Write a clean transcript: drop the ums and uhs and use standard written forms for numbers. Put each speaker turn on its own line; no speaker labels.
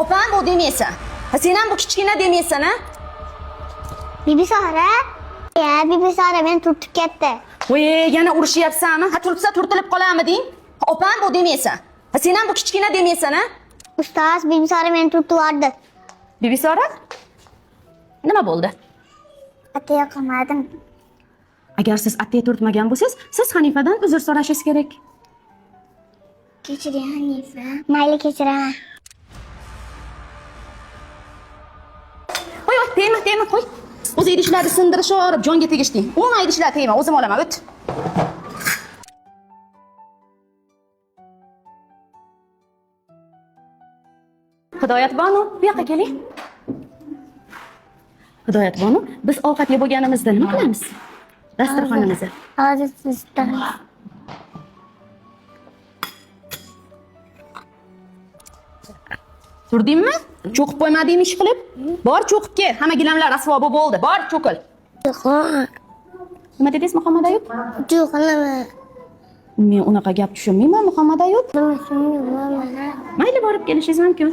opam bu demaysan. Sen ham bu kichkina demaysan, ha?
Bibi Sara? Ya, Bibi Sara meni turtib ketdi.
Voy, yana urushyapsanmi? Ha, turtsa turtilib qolamiding? Opam bu demaysan. Sen ham bu kichkina demaysan, ha?
Ustoz, Bibi Sara meni turtib yubordi.
Bibi Sara? Nima bo'ldi?
Ataya qilmadim.
Agar siz atay turtmagan bo'lsangiz, siz Hanifadan uzr so'rashingiz kerak.
Kechiring, Hanifa. Mayli, kechiraman.
Qo'y, tegma, qo'y. O'zi idishlarni sindirishib, jonga tegishding. Umuman idishlar tegma, o'zim olaman, o't. Hidoyatbonu, bu yoqqa keling. Hidoyatbonu, biz ovqat yeb bo'lganimizda nima qilamiz? Dasturxonimizni.
Hozir sizdan.
Turdingmi? Cho'qib qo'ymadingmi ish qilib? Bor cho'qib kel. Hamma gilamlar rasvo bo'ldi. Bor cho'qil.
Yo'q.
Nima dedingiz Muhammad Ayub?
Yo'q, nima?
Men unaqa gap tushunmayman Muhammad Ayub.
Nima tushunmayman.
Mayli borib kelishingiz mumkin.